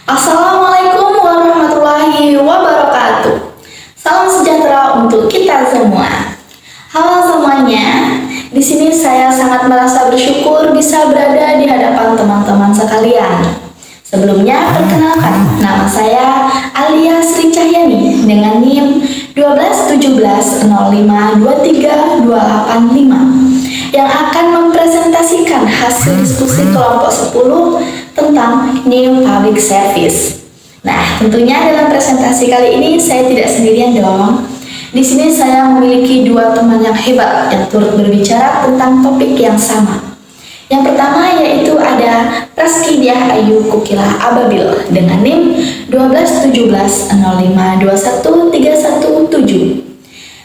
Assalamualaikum warahmatullahi wabarakatuh. Salam sejahtera untuk kita semua. Halo semuanya. Di sini saya sangat merasa bersyukur bisa berada di hadapan teman-teman sekalian. Sebelumnya, perkenalkan, nama saya Alia Sri Cahyani dengan NIM 12170523285 yang akan mempresentasikan hasil diskusi kelompok 10 tentang New Public Service. Nah, tentunya dalam presentasi kali ini saya tidak sendirian dong. Di sini saya memiliki dua teman yang hebat yang turut berbicara tentang topik yang sama. Yang pertama yaitu ada Praskidyah Ayu Kukila Ababil dengan NIM 12170521317.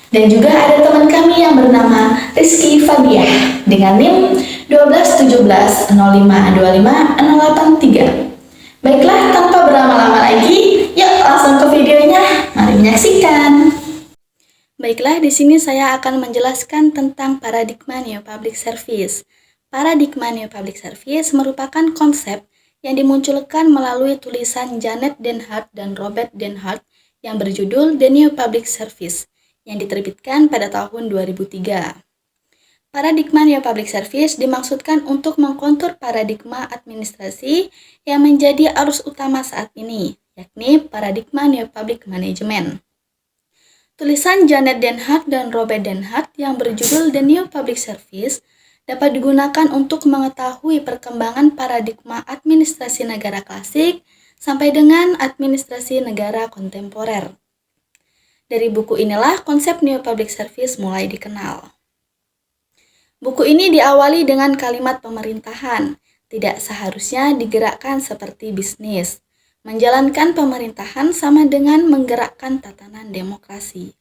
Dan juga ada teman kami yang bernama Rizky Fadiah dengan NIM 12170525083. Baiklah, tanpa berlama-lama lagi, yuk langsung ke videonya. Mari menyaksikan. Baiklah, di sini saya akan menjelaskan tentang paradigma New Public Service. Paradigma New Public Service merupakan konsep yang dimunculkan melalui tulisan Janet Den Hart dan Robert Den Hart yang berjudul The New Public Service yang diterbitkan pada tahun 2003. Paradigma New Public Service dimaksudkan untuk mengkontur paradigma administrasi yang menjadi arus utama saat ini, yakni paradigma New Public Management. Tulisan Janet Den Hart dan Robert Den Hart yang berjudul The New Public Service dapat digunakan untuk mengetahui perkembangan paradigma administrasi negara klasik sampai dengan administrasi negara kontemporer. Dari buku inilah konsep New Public Service mulai dikenal. Buku ini diawali dengan kalimat pemerintahan, tidak seharusnya digerakkan seperti bisnis. Menjalankan pemerintahan sama dengan menggerakkan tatanan demokrasi.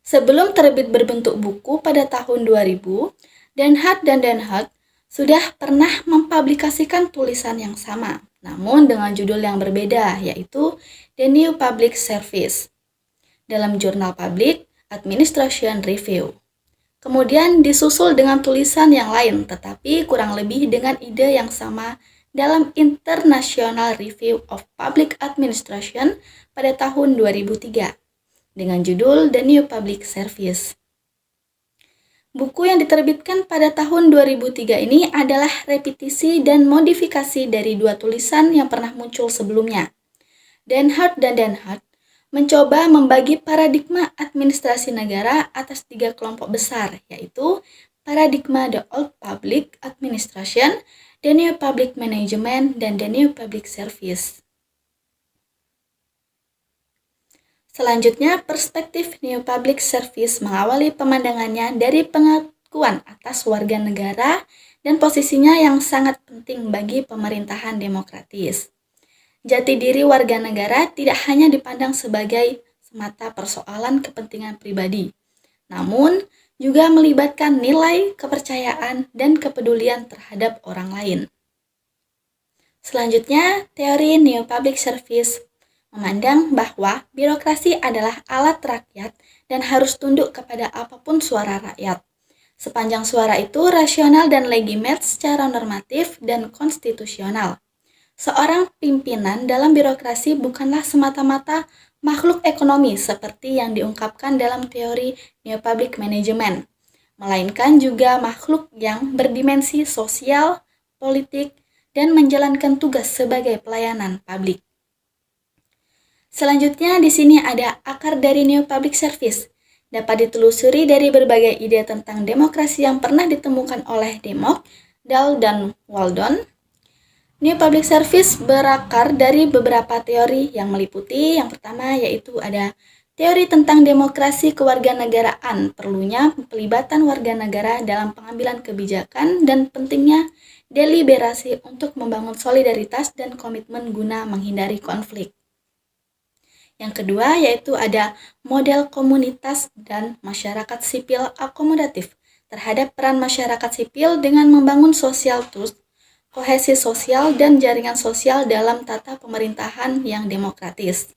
Sebelum terbit berbentuk buku pada tahun 2000, Den Hart dan Den Hart sudah pernah mempublikasikan tulisan yang sama, namun dengan judul yang berbeda, yaitu The New Public Service, dalam jurnal Public Administration Review. Kemudian disusul dengan tulisan yang lain, tetapi kurang lebih dengan ide yang sama dalam International Review of Public Administration pada tahun 2003, dengan judul The New Public Service. Buku yang diterbitkan pada tahun 2003 ini adalah repetisi dan modifikasi dari dua tulisan yang pernah muncul sebelumnya. Den Hart dan Den Hart mencoba membagi paradigma administrasi negara atas tiga kelompok besar, yaitu paradigma The Old Public Administration, The New Public Management, dan The New Public Service. Selanjutnya, perspektif New Public Service mengawali pemandangannya dari pengakuan atas warga negara dan posisinya yang sangat penting bagi pemerintahan demokratis. Jati diri warga negara tidak hanya dipandang sebagai semata persoalan kepentingan pribadi, namun juga melibatkan nilai, kepercayaan, dan kepedulian terhadap orang lain. Selanjutnya, teori New Public Service memandang bahwa birokrasi adalah alat rakyat dan harus tunduk kepada apapun suara rakyat. Sepanjang suara itu rasional dan legitimate secara normatif dan konstitusional. Seorang pimpinan dalam birokrasi bukanlah semata-mata makhluk ekonomi seperti yang diungkapkan dalam teori New Public Management, melainkan juga makhluk yang berdimensi sosial, politik, dan menjalankan tugas sebagai pelayanan publik. Selanjutnya di sini ada akar dari New Public Service. Dapat ditelusuri dari berbagai ide tentang demokrasi yang pernah ditemukan oleh Demok, Dahl, dan Waldon. New Public Service berakar dari beberapa teori yang meliputi yang pertama yaitu ada teori tentang demokrasi kewarganegaraan, perlunya pelibatan warga negara dalam pengambilan kebijakan dan pentingnya deliberasi untuk membangun solidaritas dan komitmen guna menghindari konflik. Yang kedua yaitu ada model komunitas dan masyarakat sipil akomodatif terhadap peran masyarakat sipil dengan membangun social trust, kohesi sosial, dan jaringan sosial dalam tata pemerintahan yang demokratis.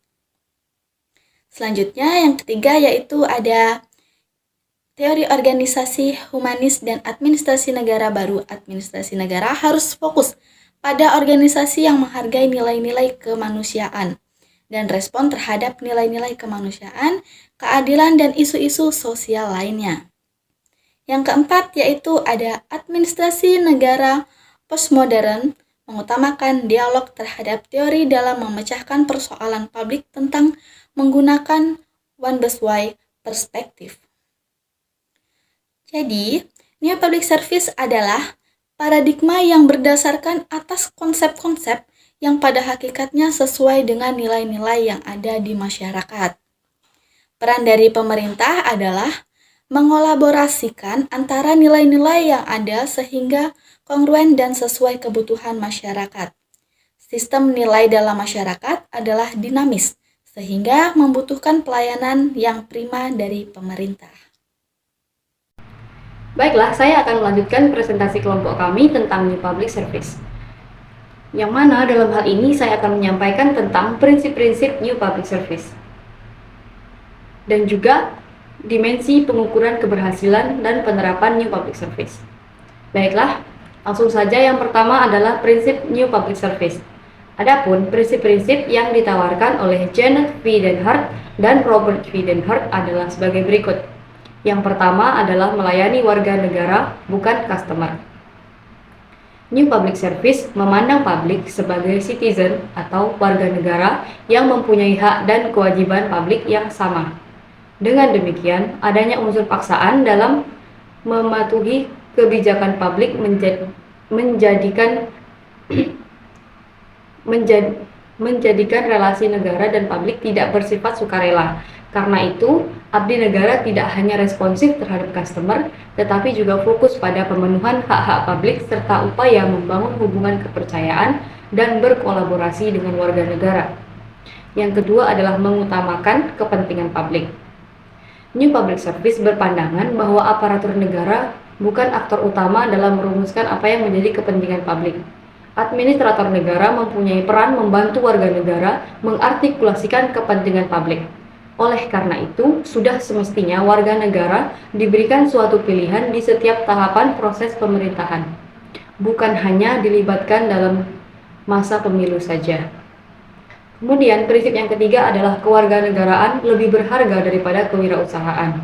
Selanjutnya, yang ketiga yaitu ada teori organisasi humanis dan administrasi negara baru. Administrasi negara harus fokus pada organisasi yang menghargai nilai-nilai kemanusiaan dan respon terhadap nilai-nilai kemanusiaan, keadilan, dan isu-isu sosial lainnya. Yang keempat yaitu ada administrasi negara postmodern, mengutamakan dialog terhadap teori dalam memecahkan persoalan publik tentang menggunakan one best way perspektif. Jadi, New Public Service adalah paradigma yang berdasarkan atas konsep-konsep yang pada hakikatnya sesuai dengan nilai-nilai yang ada di masyarakat. Peran dari pemerintah adalah mengolaborasikan antara nilai-nilai yang ada sehingga kongruen dan sesuai kebutuhan masyarakat. Sistem nilai dalam masyarakat adalah dinamis, sehingga membutuhkan pelayanan yang prima dari pemerintah. Baiklah, saya akan melanjutkan presentasi kelompok kami tentang New Public Service. Yang mana dalam hal ini saya akan menyampaikan tentang prinsip-prinsip New Public Service. Dan juga dimensi pengukuran keberhasilan dan penerapan New Public Service. Baiklah, langsung saja yang pertama adalah prinsip New Public Service. Adapun prinsip-prinsip yang ditawarkan oleh Janet V. Denhart dan Robert V. Denhart adalah sebagai berikut. Yang pertama adalah melayani warga negara, bukan customer. New Public Service memandang publik sebagai citizen atau warga negara yang mempunyai hak dan kewajiban publik yang sama. Dengan demikian, adanya unsur paksaan dalam mematuhi kebijakan publik menjadikan relasi negara dan publik tidak bersifat sukarela. Karena itu, abdi negara tidak hanya responsif terhadap customer, tetapi juga fokus pada pemenuhan hak-hak publik serta upaya membangun hubungan kepercayaan dan berkolaborasi dengan warga negara. Yang kedua adalah mengutamakan kepentingan publik. New Public Service berpandangan bahwa aparatur negara bukan aktor utama dalam merumuskan apa yang menjadi kepentingan publik. Administrator negara mempunyai peran membantu warga negara mengartikulasikan kepentingan publik. Oleh karena itu, sudah semestinya warga negara diberikan suatu pilihan di setiap tahapan proses pemerintahan, bukan hanya dilibatkan dalam masa pemilu saja. Kemudian, prinsip yang ketiga adalah kewarganegaraan lebih berharga daripada kewirausahaan.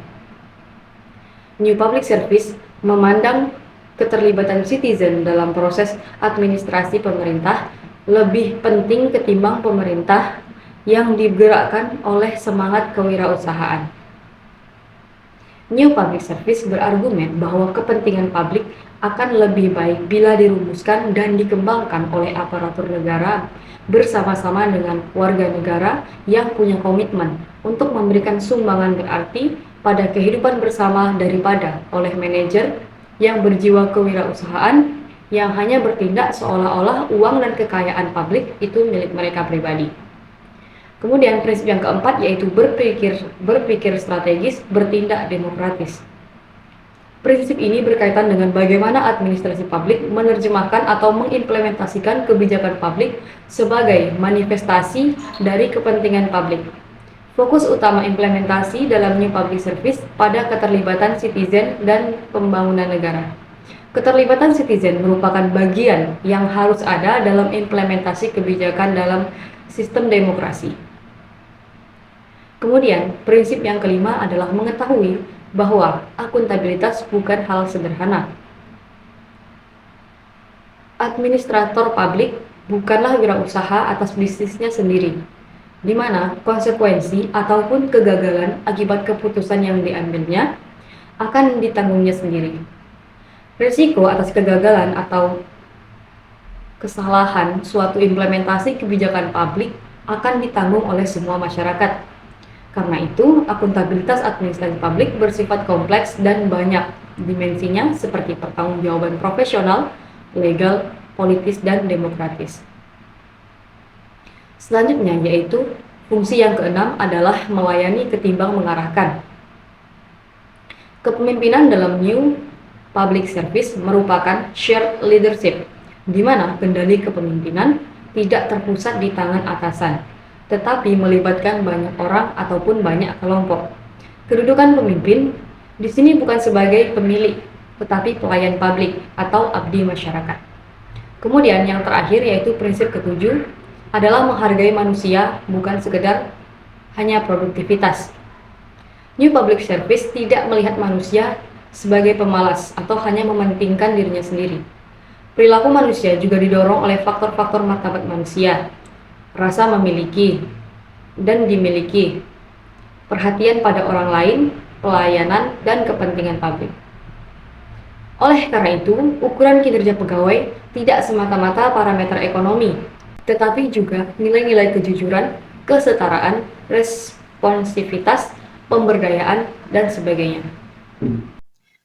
New Public Service memandang keterlibatan citizen dalam proses administrasi pemerintah lebih penting ketimbang pemerintah yang digerakkan oleh semangat kewirausahaan. New Public Service berargumen bahwa kepentingan publik akan lebih baik bila dirumuskan dan dikembangkan oleh aparatur negara bersama-sama dengan warga negara yang punya komitmen untuk memberikan sumbangan berarti pada kehidupan bersama daripada oleh manajer yang berjiwa kewirausahaan yang hanya bertindak seolah-olah uang dan kekayaan publik itu milik mereka pribadi. Kemudian prinsip yang keempat yaitu berpikir strategis, bertindak demokratis. Prinsip ini berkaitan dengan bagaimana administrasi publik menerjemahkan atau mengimplementasikan kebijakan publik sebagai manifestasi dari kepentingan publik. Fokus utama implementasi dalam New Public Service pada keterlibatan citizen dan pembangunan negara. Keterlibatan citizen merupakan bagian yang harus ada dalam implementasi kebijakan dalam sistem demokrasi. Kemudian, prinsip yang kelima adalah mengetahui bahwa akuntabilitas bukan hal sederhana. Administrator publik bukanlah wirausaha atas bisnisnya sendiri, di mana konsekuensi ataupun kegagalan akibat keputusan yang diambilnya akan ditanggungnya sendiri. Risiko atas kegagalan atau kesalahan suatu implementasi kebijakan publik akan ditanggung oleh semua masyarakat. Karena itu, akuntabilitas administrasi publik bersifat kompleks dan banyak dimensinya seperti pertanggungjawaban profesional, legal, politis, dan demokratis. Selanjutnya yaitu fungsi yang keenam adalah melayani ketimbang mengarahkan. Kepemimpinan dalam New Public Service merupakan shared leadership, di mana kendali kepemimpinan tidak terpusat di tangan atasan, tetapi melibatkan banyak orang ataupun banyak kelompok. Kedudukan pemimpin di sini bukan sebagai pemilik, tetapi pelayan publik atau abdi masyarakat. Kemudian yang terakhir yaitu prinsip ketujuh adalah menghargai manusia, bukan sekedar hanya produktivitas. New Public Service tidak melihat manusia sebagai pemalas atau hanya mementingkan dirinya sendiri. Perilaku manusia juga didorong oleh faktor-faktor martabat manusia, rasa memiliki dan dimiliki, perhatian pada orang lain, pelayanan, dan kepentingan publik. Oleh karena itu, ukuran kinerja pegawai tidak semata-mata parameter ekonomi, tetapi juga nilai-nilai kejujuran, kesetaraan, responsivitas, pemberdayaan, dan sebagainya.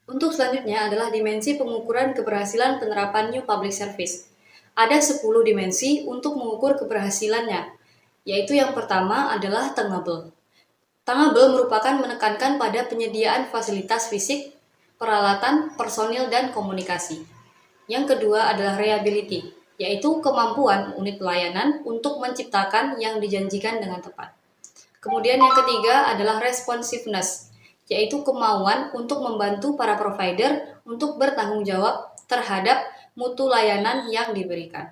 Untuk selanjutnya adalah dimensi pengukuran keberhasilan penerapan New Public Service. Ada 10 dimensi untuk mengukur keberhasilannya, yaitu yang pertama adalah tangible. Tangible merupakan menekankan pada penyediaan fasilitas fisik, peralatan, personil, dan komunikasi. Yang kedua adalah reliability, yaitu kemampuan unit pelayanan untuk menciptakan yang dijanjikan dengan tepat. Kemudian yang ketiga adalah responsiveness, yaitu kemauan untuk membantu para provider untuk bertanggung jawab terhadap mutu layanan yang diberikan.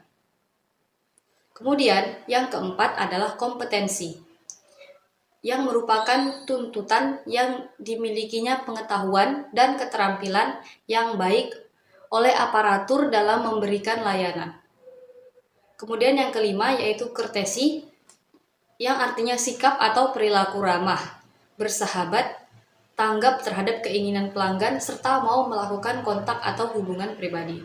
Kemudian yang keempat adalah kompetensi, yang merupakan tuntutan yang dimilikinya pengetahuan dan keterampilan yang baik oleh aparatur dalam memberikan layanan. Kemudian yang kelima yaitu courtesy, yang artinya sikap atau perilaku ramah, bersahabat, tanggap terhadap keinginan pelanggan, serta mau melakukan kontak atau hubungan pribadi.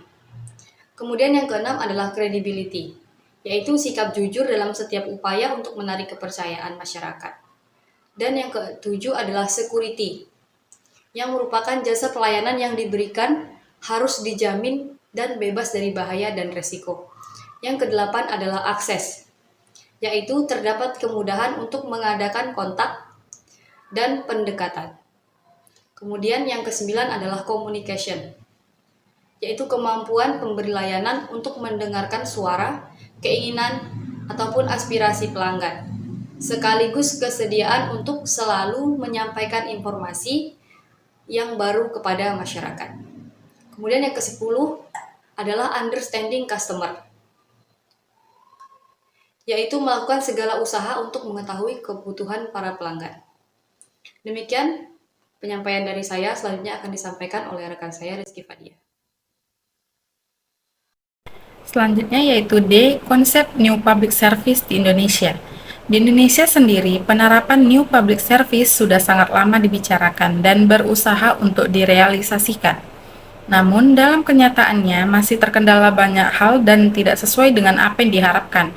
Kemudian yang keenam adalah credibility, yaitu sikap jujur dalam setiap upaya untuk menarik kepercayaan masyarakat. Dan yang ketujuh adalah security, yang merupakan jasa pelayanan yang diberikan harus dijamin dan bebas dari bahaya dan resiko. Yang kedelapan adalah akses, yaitu terdapat kemudahan untuk mengadakan kontak dan pendekatan. Kemudian yang kesembilan adalah communication, yaitu kemampuan pemberi layanan untuk mendengarkan suara, keinginan, ataupun aspirasi pelanggan, sekaligus kesediaan untuk selalu menyampaikan informasi yang baru kepada masyarakat. Kemudian yang ke-10 adalah understanding customer, yaitu melakukan segala usaha untuk mengetahui kebutuhan para pelanggan. Demikian penyampaian dari saya, selanjutnya akan disampaikan oleh rekan saya Rizky Fadia. Selanjutnya yaitu D, konsep New Public Service di Indonesia. Di Indonesia sendiri, penerapan New Public Service sudah sangat lama dibicarakan dan berusaha untuk direalisasikan. Namun, dalam kenyataannya masih terkendala banyak hal dan tidak sesuai dengan apa yang diharapkan.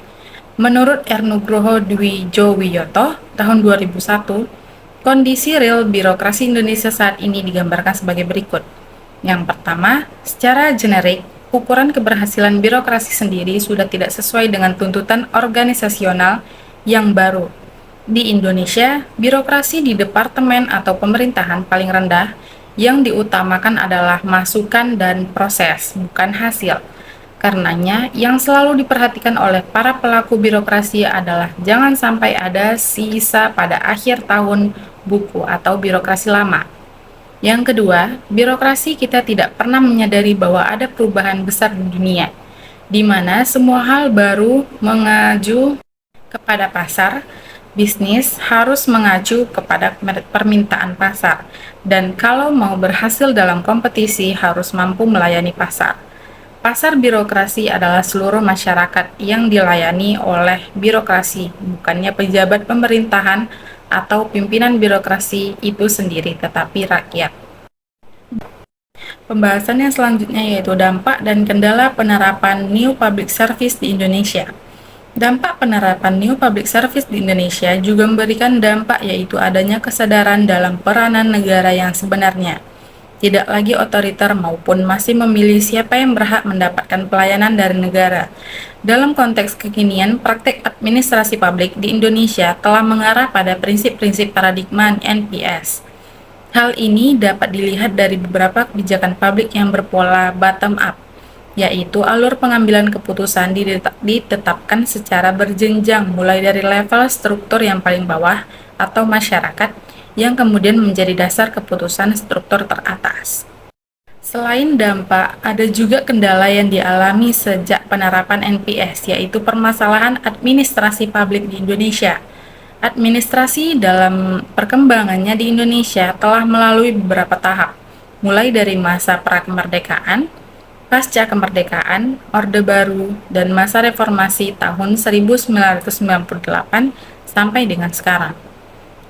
Menurut R. Nugroho Dwi Jowiyoto, tahun 2001, kondisi real birokrasi Indonesia saat ini digambarkan sebagai berikut. Yang pertama, secara generik, ukuran keberhasilan birokrasi sendiri sudah tidak sesuai dengan tuntutan organisasional yang baru. Di Indonesia, birokrasi di departemen atau pemerintahan paling rendah yang diutamakan adalah masukan dan proses, bukan hasil. Karenanya, yang selalu diperhatikan oleh para pelaku birokrasi adalah jangan sampai ada sisa pada akhir tahun buku atau birokrasi lama. Yang kedua, birokrasi kita tidak pernah menyadari bahwa ada perubahan besar di dunia, di mana semua hal baru mengacu kepada pasar, bisnis harus mengacu kepada permintaan pasar, dan kalau mau berhasil dalam kompetisi harus mampu melayani pasar. Pasar birokrasi adalah seluruh masyarakat yang dilayani oleh birokrasi, bukannya pejabat pemerintahan atau pimpinan birokrasi itu sendiri, tetapi rakyat. Pembahasan yang selanjutnya yaitu dampak dan kendala penerapan New Public Service di Indonesia. Dampak penerapan New Public Service di Indonesia juga memberikan dampak yaitu adanya kesadaran dalam peranan negara yang sebenarnya. Tidak lagi otoriter maupun masih memilih siapa yang berhak mendapatkan pelayanan dari negara. Dalam konteks kekinian, praktek administrasi publik di Indonesia telah mengarah pada prinsip-prinsip paradigma NPS. Hal ini dapat dilihat dari beberapa kebijakan publik yang berpola bottom up, yaitu alur pengambilan keputusan ditetapkan secara berjenjang mulai dari level struktur yang paling bawah atau masyarakat yang kemudian menjadi dasar keputusan struktur teratas. Selain dampak, ada juga kendala yang dialami sejak penerapan NPS, yaitu permasalahan administrasi publik di Indonesia. Administrasi dalam perkembangannya di Indonesia telah melalui beberapa tahap, mulai dari masa prakemerdekaan, pasca kemerdekaan, Orde Baru, dan masa reformasi tahun 1998 sampai dengan sekarang.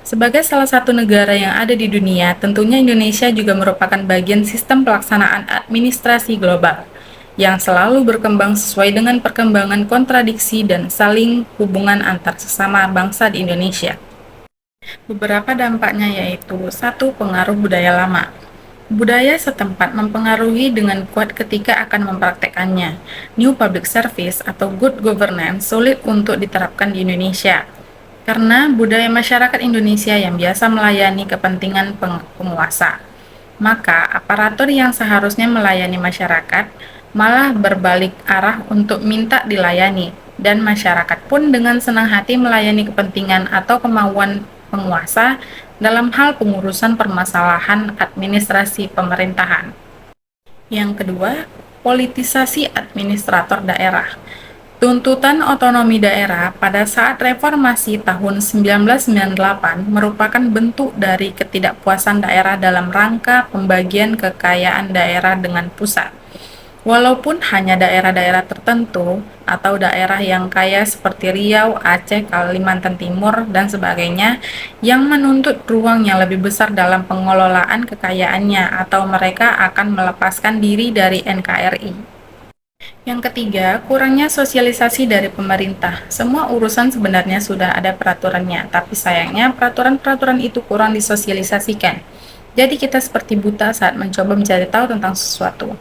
Sebagai salah satu negara yang ada di dunia, tentunya Indonesia juga merupakan bagian sistem pelaksanaan administrasi global yang selalu berkembang sesuai dengan perkembangan kontradiksi dan saling hubungan antar sesama bangsa di Indonesia. Beberapa dampaknya yaitu: 1. Pengaruh budaya lama. Budaya setempat mempengaruhi dengan kuat ketika akan mempraktekannya. New public service atau good governance sulit untuk diterapkan di Indonesia karena budaya masyarakat Indonesia yang biasa melayani kepentingan penguasa. Maka, aparatur yang seharusnya melayani masyarakat malah berbalik arah untuk minta dilayani, dan masyarakat pun dengan senang hati melayani kepentingan atau kemauan penguasa dalam hal pengurusan permasalahan administrasi pemerintahan. Yang kedua, politisasi administrator daerah. Tuntutan otonomi daerah pada saat reformasi tahun 1998 merupakan bentuk dari ketidakpuasan daerah dalam rangka pembagian kekayaan daerah dengan pusat. Walaupun hanya daerah-daerah tertentu atau daerah yang kaya seperti Riau, Aceh, Kalimantan Timur, dan sebagainya yang menuntut ruang yang lebih besar dalam pengelolaan kekayaannya atau mereka akan melepaskan diri dari NKRI. Yang ketiga, kurangnya sosialisasi dari pemerintah. Semua urusan sebenarnya sudah ada peraturannya, tapi sayangnya peraturan-peraturan itu kurang disosialisasikan. Jadi kita seperti buta saat mencoba mencari tahu tentang sesuatu.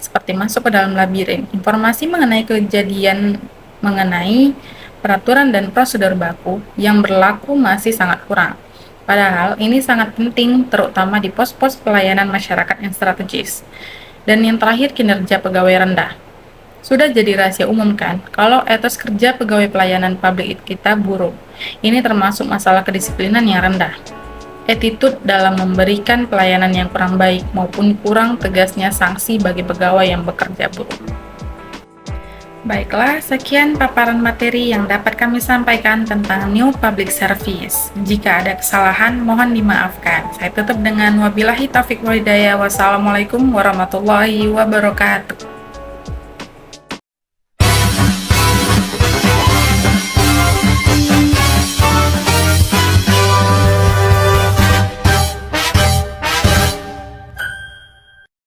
Seperti masuk ke dalam labirin. Informasi mengenai kejadian mengenai peraturan dan prosedur baku yang berlaku masih sangat kurang. Padahal ini sangat penting terutama di pos-pos pelayanan masyarakat yang strategis. Dan yang terakhir, kinerja pegawai rendah. Sudah jadi rahasia umum kan, kalau etos kerja pegawai pelayanan publik kita buruk. Ini termasuk masalah kedisiplinan yang rendah, attitude dalam memberikan pelayanan yang kurang baik, maupun kurang tegasnya sanksi bagi pegawai yang bekerja buruk. Baiklah, sekian paparan materi yang dapat kami sampaikan tentang New Public Service. Jika ada kesalahan, mohon dimaafkan. Saya tutup dengan wabillahi taufiq wal hidayah. Wassalamualaikum warahmatullahi wabarakatuh.